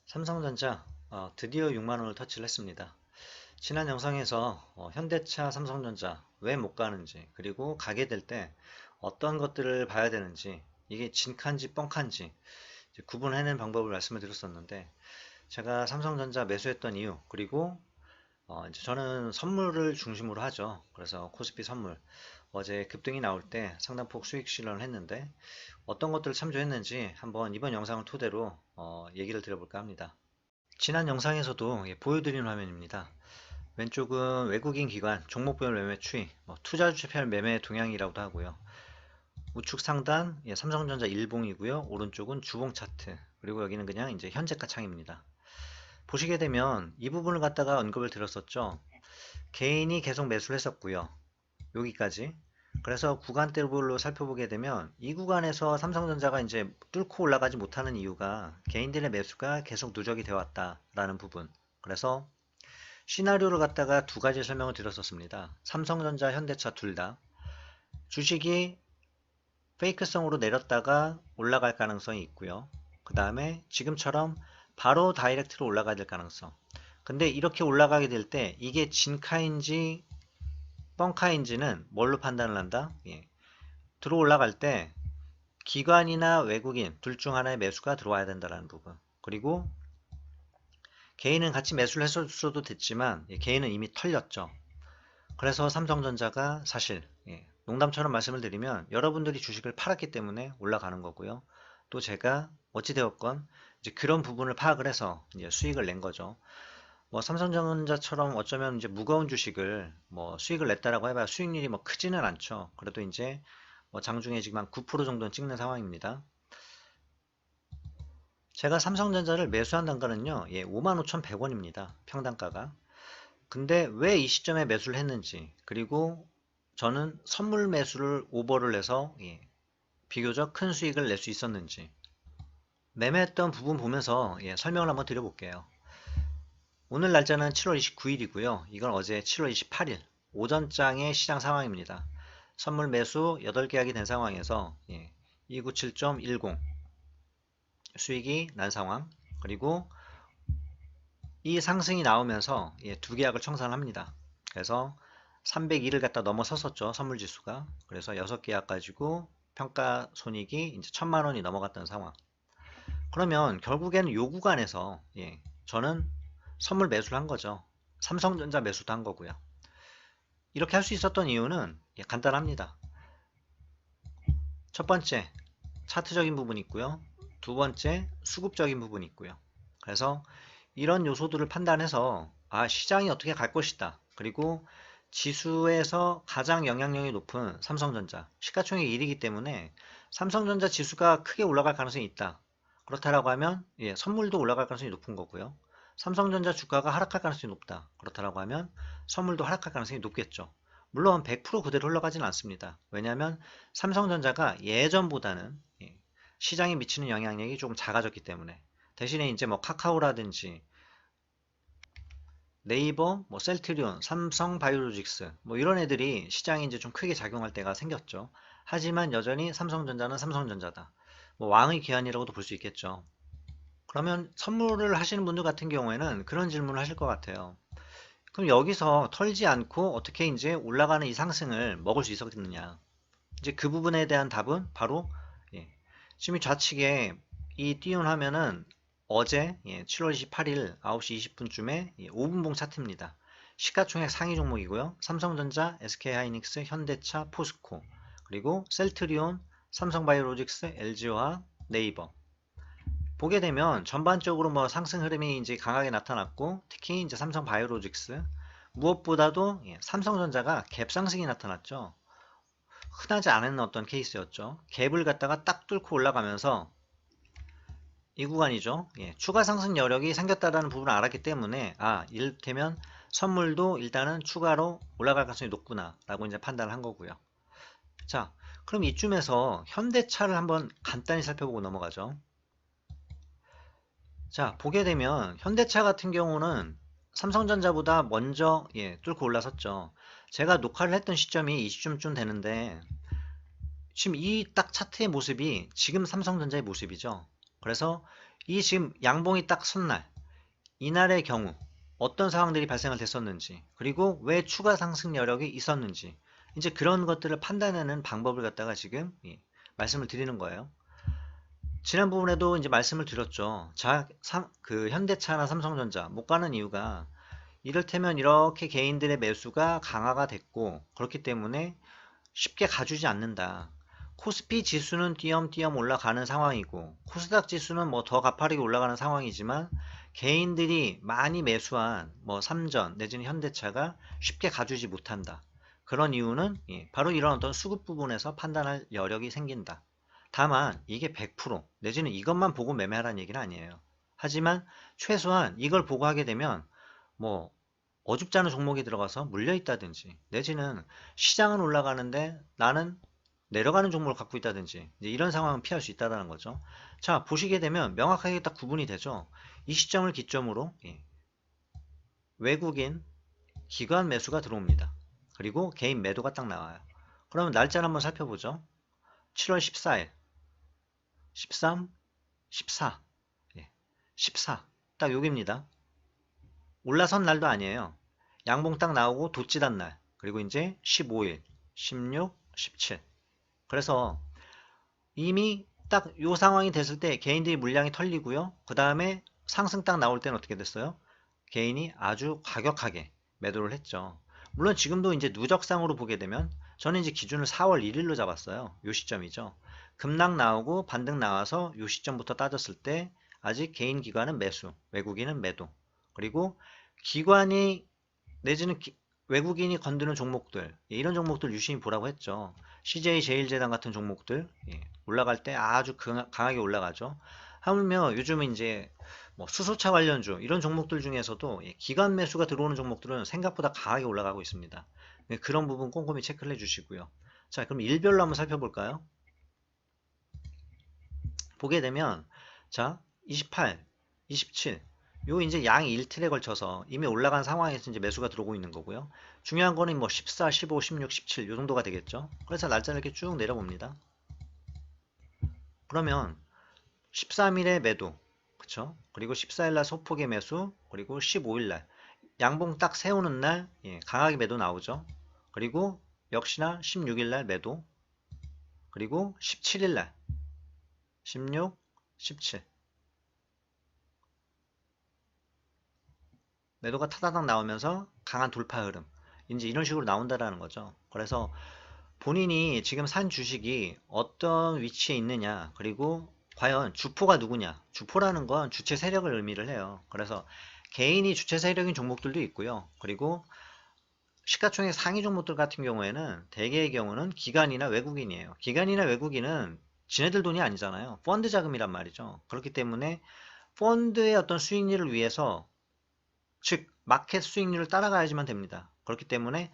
삼성전자 드디어 6만원을 터치를 했습니다. 지난 영상에서 현대차, 삼성전자 왜 못 가는지, 그리고 가게 될 때 어떤 것들을 봐야 되는지, 이게 진칸지 뻥칸지 구분해내는 방법을 말씀을 드렸었는데, 제가 삼성전자 매수했던 이유, 그리고 이제 저는 선물을 중심으로 하죠. 그래서 코스피 선물 어제 급등이 나올 때 상당폭 수익 실현을 했는데, 어떤 것들을 참조했는지 한번 이번 영상을 토대로 얘기를 드려볼까 합니다. 지난 영상에서도 보여드린 화면입니다. 왼쪽은 외국인 기관 종목별 매매 추이, 투자주체별 매매 동향이라고도 하고요. 우측 상단 삼성전자 일봉이고요. 오른쪽은 주봉 차트, 그리고 여기는 그냥 이제 현재가 창입니다. 보시게 되면 이 부분을 갖다가 언급을 드렸었죠. 개인이 계속 매수를 했었고요. 여기까지. 그래서 구간대별로 살펴보게 되면 이 구간에서 삼성전자가 이제 뚫고 올라가지 못하는 이유가 개인들의 매수가 계속 누적이 되어 왔다라는 부분. 그래서 시나리오를 갖다가 두 가지 설명을 드렸었습니다. 삼성전자, 현대차 둘 다 주식이 페이크성으로 내렸다가 올라갈 가능성이 있고요. 그 다음에 지금처럼 바로 다이렉트로 올라가야 될 가능성. 근데 이렇게 올라가게 될 때 이게 진카인지 뻥카인지는 뭘로 판단을 한다? 들어 올라갈 때 기관이나 외국인 둘 중 하나의 매수가 들어와야 된다는 부분. 그리고 개인은 같이 매수를 했어도 됐지만 개인은 이미 털렸죠. 그래서 삼성전자가 사실 농담처럼 말씀을 드리면 여러분들이 주식을 팔았기 때문에 올라가는 거고요. 또 제가 어찌되었건 이제 그런 부분을 파악을 해서 이제 수익을 낸 거죠. 삼성전자처럼 어쩌면 이제 무거운 주식을 수익을 냈다라고 해봐야 수익률이 크지는 않죠. 그래도 이제 장중에 지금 한 9% 정도는 찍는 상황입니다. 제가 삼성전자를 매수한 단가는요, 55,100원입니다. 평단가가. 근데 왜 이 시점에 매수를 했는지, 그리고 저는 선물 매수를 오버를 해서 비교적 큰 수익을 낼 수 있었는지, 매매했던 부분 보면서 설명을 한번 드려볼게요. 오늘 날짜는 7월 29일이고요. 이건 어제 7월 28일 오전장의 시장 상황입니다. 선물 매수 8계약이 된 상황에서 297.10 수익이 난 상황, 그리고 이 상승이 나오면서 두 계약을 청산을 합니다. 그래서 302를 갖다 넘어섰었죠. 선물지수가. 그래서 6계약 가지고 평가손익이 이제 1000만원이 넘어갔던 상황. 그러면 결국에는 요 구간에서 저는 선물 매수를 한 거죠. 삼성전자 매수도 한 거고요. 이렇게 할 수 있었던 이유는 간단합니다. 첫 번째, 차트적인 부분이 있고요. 두 번째, 수급적인 부분이 있고요. 그래서 이런 요소들을 판단해서 시장이 어떻게 갈 것이다. 그리고 지수에서 가장 영향력이 높은 삼성전자, 시가총액 1위이기 때문에 삼성전자 지수가 크게 올라갈 가능성이 있다. 그렇다라고 하면 선물도 올라갈 가능성이 높은 거고요. 삼성전자 주가가 하락할 가능성이 높다. 그렇다라고 하면 선물도 하락할 가능성이 높겠죠. 물론 100% 그대로 흘러가지는 않습니다. 왜냐하면 삼성전자가 예전보다는 시장에 미치는 영향력이 조금 작아졌기 때문에, 대신에 이제 카카오라든지 네이버, 셀트리온, 삼성바이오로직스 이런 애들이 시장에 이제 좀 크게 작용할 때가 생겼죠. 하지만 여전히 삼성전자는 삼성전자다. 왕의 기한이라고도 볼 수 있겠죠. 그러면 선물을 하시는 분들 같은 경우에는 그런 질문을 하실 것 같아요. 그럼 여기서 털지 않고 어떻게 이제 올라가는 이 상승을 먹을 수 있었겠느냐. 이제 그 부분에 대한 답은 바로 지금 좌측에 이 띄운 화면은 어제 7월 28일 9시 20분쯤에 5분봉 차트입니다. 시가총액 상위 종목이고요. 삼성전자, SK하이닉스, 현대차, 포스코, 그리고 셀트리온, 삼성바이오로직스, LG화학, 네이버. 보게 되면 전반적으로 상승 흐름이 이제 강하게 나타났고, 특히 이제 삼성바이오로직스, 무엇보다도 삼성전자가 갭 상승이 나타났죠. 흔하지 않은 어떤 케이스였죠. 갭을 갖다가 딱 뚫고 올라가면서 이 구간이죠. 추가 상승 여력이 생겼다는 부분을 알았기 때문에 이를테면 선물도 일단은 추가로 올라갈 가능성이 높구나 라고 이제 판단을 한 거고요. 자, 그럼 이쯤에서 현대차를 한번 간단히 살펴보고 넘어가죠. 자, 보게 되면 현대차 같은 경우는 삼성전자보다 먼저 뚫고 올라섰죠. 제가 녹화를 했던 시점이 이 시점쯤 되는데 지금 이 딱 차트의 모습이 지금 삼성전자의 모습이죠. 그래서 이 지금 양봉이 딱 선 날, 이날의 경우 어떤 상황들이 발생을 됐었는지, 그리고 왜 추가 상승 여력이 있었는지, 이제 그런 것들을 판단하는 방법을 갖다가 지금 말씀을 드리는 거예요. 지난 부분에도 이제 말씀을 드렸죠. 그 현대차나 삼성전자 못 가는 이유가 이를테면 이렇게 개인들의 매수가 강화가 됐고, 그렇기 때문에 쉽게 가주지 않는다. 코스피 지수는 띄엄띄엄 올라가는 상황이고, 코스닥 지수는 뭐 더 가파르게 올라가는 상황이지만, 개인들이 많이 매수한 뭐 삼전 내지는 현대차가 쉽게 가주지 못한다. 그런 이유는 바로 이런 어떤 수급 부분에서 판단할 여력이 생긴다. 다만 이게 100% 내지는 이것만 보고 매매하라는 얘기는 아니에요. 하지만 최소한 이걸 보고 하게 되면 뭐 어줍지 않은 종목이 들어가서 물려있다든지, 내지는 시장은 올라가는데 나는 내려가는 종목을 갖고 있다든지, 이제 이런 상황은 피할 수 있다는 거죠. 자, 보시게 되면 명확하게 딱 구분이 되죠. 이 시점을 기점으로 외국인 기관 매수가 들어옵니다. 그리고 개인 매도가 딱 나와요. 그러면 날짜를 한번 살펴보죠. 7월 14일, 13, 14, 14, 딱 여기입니다. 올라선 날도 아니에요. 양봉 딱 나오고 돋짓한 날, 그리고 이제 15일, 16, 17. 그래서 이미 딱 요 상황이 됐을 때 개인들이 물량이 털리고요. 그 다음에 상승 딱 나올 때는 어떻게 됐어요? 개인이 아주 과격하게 매도를 했죠. 물론 지금도 이제 누적상으로 보게 되면 저는 이제 기준을 4월 1일로 잡았어요. 요 시점이죠. 급락 나오고 반등 나와서 요 시점부터 따졌을 때 아직 개인 기관은 매수, 외국인은 매도. 그리고 기관이 내지는 외국인이 건드는 종목들, 이런 종목들 유심히 보라고 했죠. CJ 제일제당 같은 종목들 올라갈 때 아주 강하게 올라가죠. 하물며 요즘은 이제 뭐 수소차 관련주 이런 종목들 중에서도 기관 매수가 들어오는 종목들은 생각보다 강하게 올라가고 있습니다. 그런 부분 꼼꼼히 체크를 해주시고요. 자, 그럼 일별로 한번 살펴볼까요? 보게 되면 자 28, 27 요 이제 양 일틀에 걸쳐서 이미 올라간 상황에서 이제 매수가 들어오고 있는 거고요. 중요한 거는 뭐 14, 15, 16, 17 요 정도가 되겠죠. 그래서 날짜를 이렇게 쭉 내려봅니다. 그러면 13일에 매도, 그쵸? 그리고 14일날 소폭의 매수, 그리고 15일날 양봉 딱 세우는 날 강하게 매도 나오죠. 그리고 역시나 16일날 매도, 그리고 17일날 16, 17 매도가 타다닥 나오면서 강한 돌파 흐름, 이제 이런 식으로 나온다라는 거죠. 그래서 본인이 지금 산 주식이 어떤 위치에 있느냐, 그리고 과연 주포가 누구냐. 주포라는 건 주체 세력을 의미를 해요. 그래서 개인이 주체 세력인 종목들도 있고요. 그리고 시가총액 상위 종목들 같은 경우에는 대개의 경우는 기관이나 외국인이에요. 기관이나 외국인은 지네들 돈이 아니잖아요. 펀드 자금이란 말이죠. 그렇기 때문에 펀드의 어떤 수익률을 위해서, 즉 마켓 수익률을 따라가야지만 됩니다. 그렇기 때문에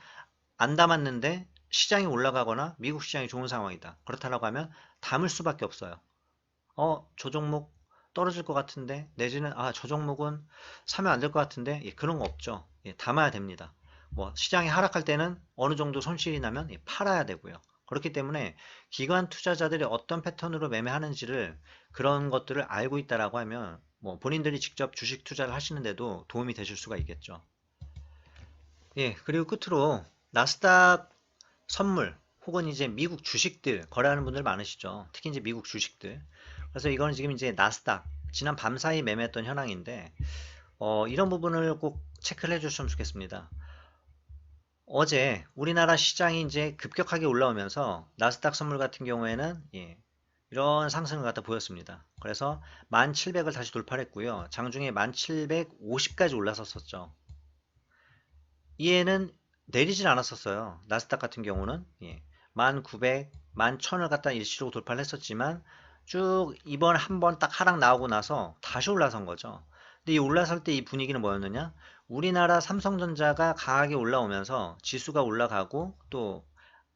안 담았는데 시장이 올라가거나 미국 시장이 좋은 상황이다. 그렇다라고 하면 담을 수밖에 없어요. 저 종목 떨어질 것 같은데, 내지는 저 종목은 사면 안 될 것 같은데, 그런 거 없죠. 담아야 됩니다. 뭐 시장이 하락할 때는 어느 정도 손실이 나면 팔아야 되고요. 그렇기 때문에 기관 투자자들이 어떤 패턴으로 매매하는지를, 그런 것들을 알고 있다라고 하면 뭐 본인들이 직접 주식 투자를 하시는데도 도움이 되실 수가 있겠죠. 그리고 끝으로 나스닥 선물 혹은 이제 미국 주식들 거래하는 분들 많으시죠. 특히 이제 미국 주식들. 그래서 이거는 지금 이제 나스닥 지난 밤사이 매매했던 현황인데, 이런 부분을 꼭 체크를 해주셨으면 좋겠습니다. 어제 우리나라 시장이 이제 급격하게 올라오면서 나스닥 선물 같은 경우에는 이런 상승을 갖다 보였습니다. 그래서 1700을 다시 돌파를 했고요. 장중에 1750까지 올라섰었죠. 이에는 내리질 않았었어요. 나스닥 같은 경우는 1900, 11,000을 갖다 일시로 돌파를 했었지만 쭉 이번 한 번 딱 하락 나오고 나서 다시 올라선 거죠. 근데 이 올라설 때 이 분위기는 뭐였느냐? 우리나라 삼성전자가 강하게 올라오면서 지수가 올라가고, 또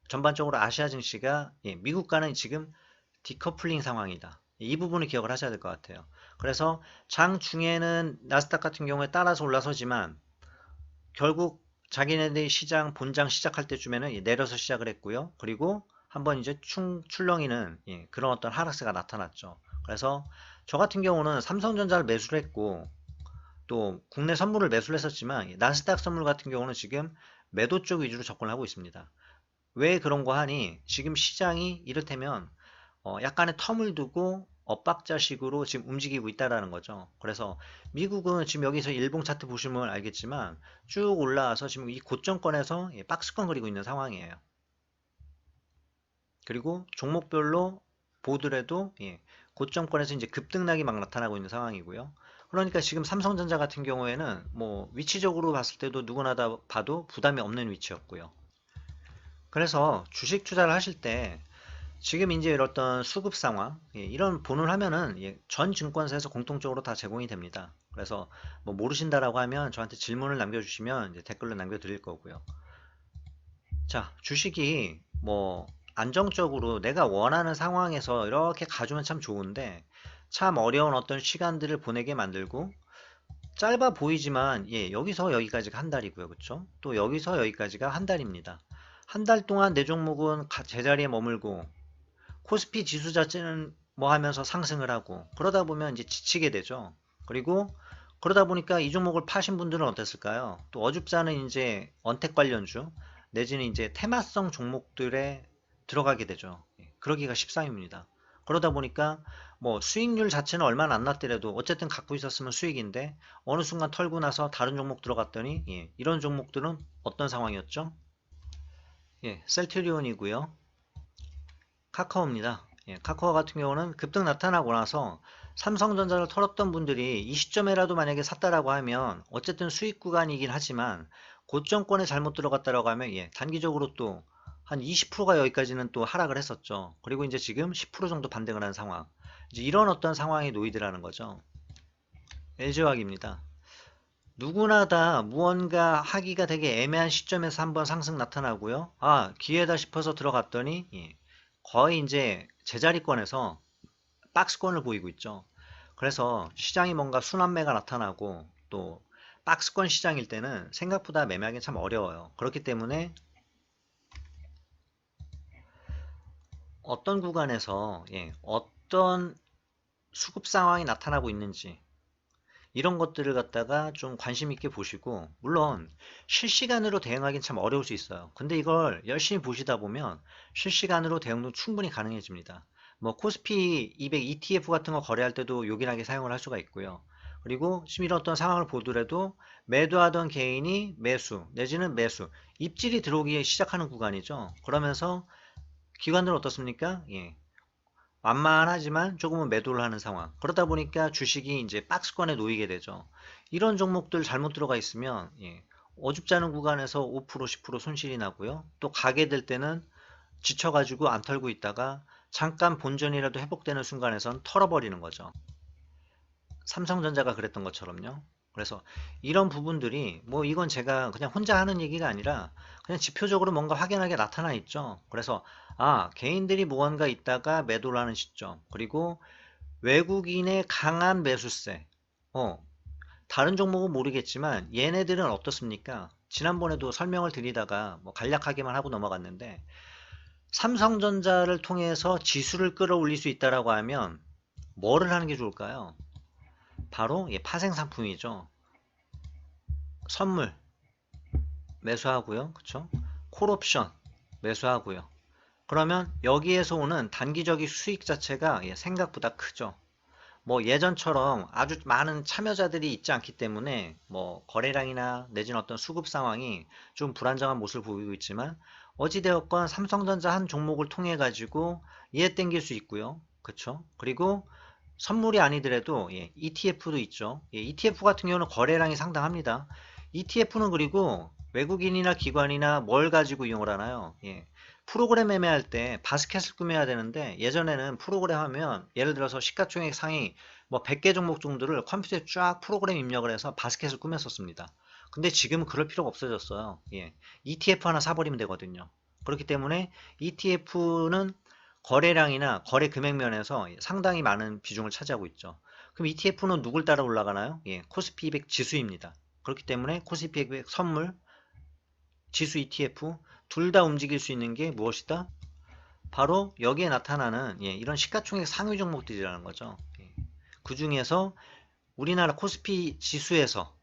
전반적으로 아시아 증시가 미국과는 지금 디커플링 상황이다. 이 부분을 기억을 하셔야 될 것 같아요. 그래서 장중에는 나스닥 같은 경우에 따라서 올라서지만 결국 자기네들이 시장 본장 시작할 때쯤에는 내려서 시작을 했고요. 그리고 한번 이제 출렁이는 그런 어떤 하락세가 나타났죠. 그래서 저 같은 경우는 삼성전자를 매수를 했고 또 국내 선물을 매수를 했었지만 나스닥 선물 같은 경우는 지금 매도 쪽 위주로 접근을 하고 있습니다. 왜 그런 거 하니 지금 시장이 이를테면 약간의 텀을 두고 엇박자식으로 지금 움직이고 있다라는 거죠. 그래서 미국은 지금 여기서 일봉 차트 보시면 알겠지만 쭉 올라와서 지금 이 고점권에서 박스권 그리고 있는 상황이에요. 그리고 종목별로 보더라도 고점권에서 이제 급등락이 막 나타나고 있는 상황이고요. 그러니까 지금 삼성전자 같은 경우에는 뭐 위치적으로 봤을 때도 누구나 다 봐도 부담이 없는 위치였고요. 그래서 주식 투자를 하실 때 지금 이제 이런 수급 상황, 이런 본을 하면은 전 증권사에서 공통적으로 다 제공이 됩니다. 그래서 뭐 모르신다라고 하면 저한테 질문을 남겨주시면 이제 댓글로 남겨드릴 거고요. 자, 주식이 뭐 안정적으로 내가 원하는 상황에서 이렇게 가주면 참 좋은데 참 어려운 어떤 시간들을 보내게 만들고 짧아 보이지만 여기서 여기까지가 한 달이고요. 그쵸? 또 여기서 여기까지가 한 달입니다. 한 달 동안 내 종목은 제자리에 머물고 코스피 지수 자체는 뭐 하면서 상승을 하고 그러다 보면 이제 지치게 되죠. 그리고 그러다 보니까 이 종목을 파신 분들은 어땠을까요? 또 어줍잖은 이제 언택 관련주 내지는 이제 테마성 종목들에 들어가게 되죠. 그러기가 십상입니다. 그러다 보니까 뭐 수익률 자체는 얼마나 안 났더라도 어쨌든 갖고 있었으면 수익인데 어느 순간 털고 나서 다른 종목 들어갔더니 이런 종목들은 어떤 상황이었죠? 셀트리온이고요. 카카오입니다. 카카오 같은 경우는 급등 나타나고 나서 삼성전자를 털었던 분들이 이 시점에라도 만약에 샀다라고 하면 어쨌든 수익 구간이긴 하지만 고점권에 잘못 들어갔다라고 하면 단기적으로 또 한 20%가 여기까지는 또 하락을 했었죠. 그리고 이제 지금 10% 정도 반등을 한 상황. 이제 이런 어떤 상황에 놓이더라는 거죠. LG화학입니다. 누구나 다 무언가 하기가 되게 애매한 시점에서 한번 상승 나타나고요. 아, 기회다 싶어서 들어갔더니 거의 이제 제자리권에서 박스권을 보이고 있죠. 그래서 시장이 뭔가 순환매가 나타나고 또 박스권 시장일 때는 생각보다 매매하기 참 어려워요. 그렇기 때문에 어떤 구간에서 어떤 수급 상황이 나타나고 있는지 이런 것들을 갖다가 좀 관심 있게 보시고 물론 실시간으로 대응하기는 참 어려울 수 있어요. 근데 이걸 열심히 보시다 보면 실시간으로 대응도 충분히 가능해집니다. 뭐 코스피 200 ETF 같은 거 거래할 때도 요긴하게 사용을 할 수가 있고요. 그리고 지금 이런 어떤 상황을 보더라도 매도하던 개인이 매수 내지는 매수 입질이 들어오기 시작하는 구간이죠. 그러면서 기관들은 어떻습니까? 완만하지만 조금은 매도를 하는 상황. 그러다 보니까 주식이 이제 박스권에 놓이게 되죠. 이런 종목들 잘못 들어가 있으면 어줍지 않은 구간에서 5% 10% 손실이 나고요. 또 가게 될 때는 지쳐가지고 안 털고 있다가 잠깐 본전이라도 회복되는 순간에선 털어버리는 거죠. 삼성전자가 그랬던 것처럼요. 그래서 이런 부분들이 뭐 이건 제가 그냥 혼자 하는 얘기가 아니라 그냥 지표적으로 뭔가 확연하게 나타나 있죠. 그래서 개인들이 무언가 있다가 매도를 하는 시점 그리고 외국인의 강한 매수세 다른 종목은 모르겠지만 얘네들은 어떻습니까? 지난번에도 설명을 드리다가 뭐 간략하게만 하고 넘어갔는데 삼성전자를 통해서 지수를 끌어올릴 수 있다라고 하면 뭐를 하는 게 좋을까요? 바로 파생 상품이죠. 선물 매수하고요. 그쵸? 콜옵션 매수하고요. 그러면 여기에서 오는 단기적인 수익 자체가 생각보다 크죠. 뭐 예전처럼 아주 많은 참여자들이 있지 않기 때문에 뭐 거래량이나 내지는 어떤 수급 상황이 좀 불안정한 모습을 보이고 있지만 어찌되었건 삼성전자 한 종목을 통해 가지고 이해 땡길 수 있고요. 그쵸? 그리고 선물이 아니더라도 ETF도 있죠. ETF 같은 경우는 거래량이 상당합니다. ETF는 그리고 외국인이나 기관이나 뭘 가지고 이용을 하나요? 프로그램 매매할 때 바스켓을 꾸며야 되는데 예전에는 프로그램 하면 예를 들어서 시가총액 상위 뭐 100개 종목 정도를 컴퓨터에 쫙 프로그램 입력을 해서 바스켓을 꾸몄었습니다. 근데 지금은 그럴 필요가 없어졌어요. ETF 하나 사버리면 되거든요. 그렇기 때문에 ETF는 거래량이나 거래 금액 면에서 상당히 많은 비중을 차지하고 있죠. 그럼 ETF는 누굴 따라 올라가나요? 코스피 200 지수입니다. 그렇기 때문에 코스피 200 선물, 지수 ETF 둘 다 움직일 수 있는 게 무엇이다? 바로 여기에 나타나는 이런 시가총액 상위 종목들이라는 거죠. 그 중에서 우리나라 코스피 지수에서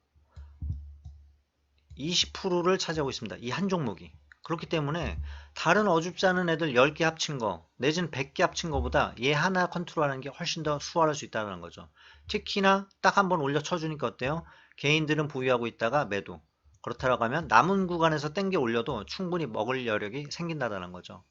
20%를 차지하고 있습니다. 이 한 종목이. 그렇기 때문에 다른 어줍지 않은 애들 10개 합친 거 내지는 100개 합친 거보다 얘 하나 컨트롤하는 게 훨씬 더 수월할 수 있다는 거죠. 특히나 딱 한번 올려 쳐주니까 어때요? 개인들은 보유하고 있다가 매도. 그렇다고 하면 남은 구간에서 땡겨 올려도 충분히 먹을 여력이 생긴다는 거죠.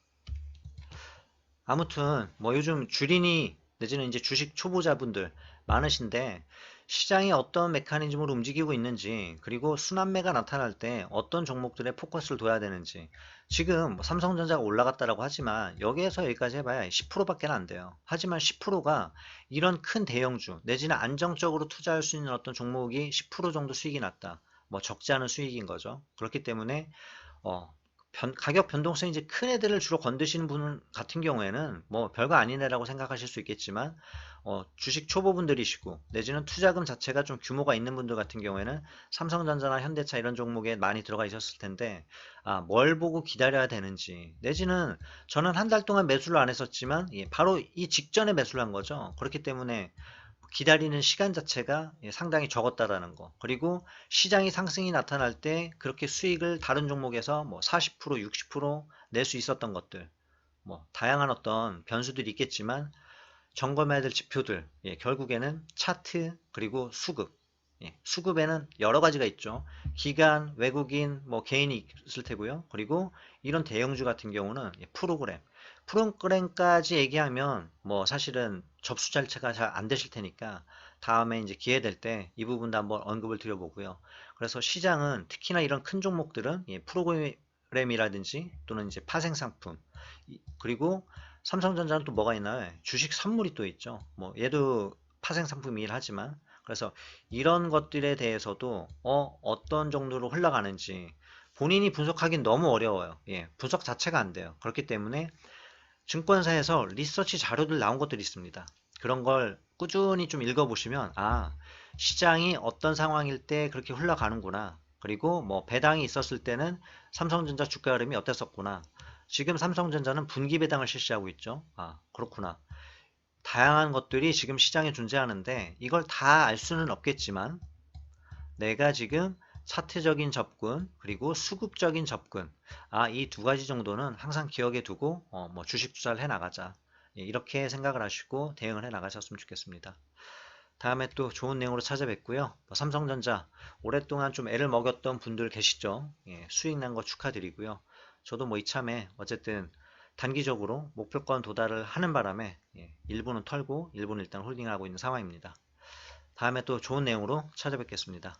아무튼 뭐 요즘 주린이 내지는 이제 주식 초보자분들 많으신데 시장이 어떤 메커니즘으로 움직이고 있는지 그리고 순환매가 나타날 때 어떤 종목들에 포커스를 둬야 되는지 지금 뭐 삼성전자가 올라갔다라고 하지만 여기에서 여기까지 해봐야 10%밖에 안 돼요. 하지만 10%가 이런 큰 대형주 내지는 안정적으로 투자할 수 있는 어떤 종목이 10% 정도 수익이 났다. 뭐 적지 않은 수익인 거죠. 그렇기 때문에 어, 가격 변동성이 이제 큰 애들을 주로 건드시는 분 같은 경우에는 뭐 별거 아니네라고 생각하실 수 있겠지만 주식 초보분들이시고 내지는 투자금 자체가 좀 규모가 있는 분들 같은 경우에는 삼성전자나 현대차 이런 종목에 많이 들어가 있었을 텐데 뭘 보고 기다려야 되는지 내지는 저는 한 달 동안 매수를 안 했었지만 바로 이 직전에 매수를 한 거죠. 그렇기 때문에 기다리는 시간 자체가 상당히 적었다라는 거. 그리고 시장이 상승이 나타날 때 그렇게 수익을 다른 종목에서 뭐 40%, 60%낼 수 있었던 것들. 뭐 다양한 어떤 변수들이 있겠지만 점검해야 될 지표들. 결국에는 차트 그리고 수급. 수급에는 여러 가지가 있죠. 기관, 외국인, 뭐 개인이 있을 테고요. 그리고 이런 대형주 같은 경우는 프로그램. 프로그램까지 얘기하면 뭐 사실은 접수 자체가 잘 안 되실 테니까 다음에 이제 기회 될 때 이 부분도 한번 언급을 드려보고요. 그래서 시장은 특히나 이런 큰 종목들은 프로그램이라든지 또는 이제 파생 상품 그리고 삼성전자는 또 뭐가 있나요? 주식 선물이 또 있죠. 뭐 얘도 파생 상품이긴 하지만 그래서 이런 것들에 대해서도 어떤 정도로 흘러가는지 본인이 분석하기는 너무 어려워요. 분석 자체가 안 돼요. 그렇기 때문에 증권사에서 리서치 자료들 나온 것들이 있습니다. 그런 걸 꾸준히 좀 읽어보시면 시장이 어떤 상황일 때 그렇게 흘러가는구나. 그리고 뭐 배당이 있었을 때는 삼성전자 주가 흐름이 어땠었구나. 지금 삼성전자는 분기 배당을 실시하고 있죠. 그렇구나. 다양한 것들이 지금 시장에 존재하는데 이걸 다 알 수는 없겠지만 내가 지금 차트적인 접근 그리고 수급적인 접근 이 두 가지 정도는 항상 기억에 두고 뭐 주식 투자를 해 나가자 이렇게 생각을 하시고 대응을 해 나가셨으면 좋겠습니다. 다음에 또 좋은 내용으로 찾아뵙고요. 삼성전자 오랫동안 좀 애를 먹였던 분들 계시죠. 수익 난 거 축하드리고요. 저도 뭐 이참에 어쨌든 단기적으로 목표권 도달을 하는 바람에 일부는 털고 일부는 일단 홀딩하고 있는 상황입니다. 다음에 또 좋은 내용으로 찾아뵙겠습니다.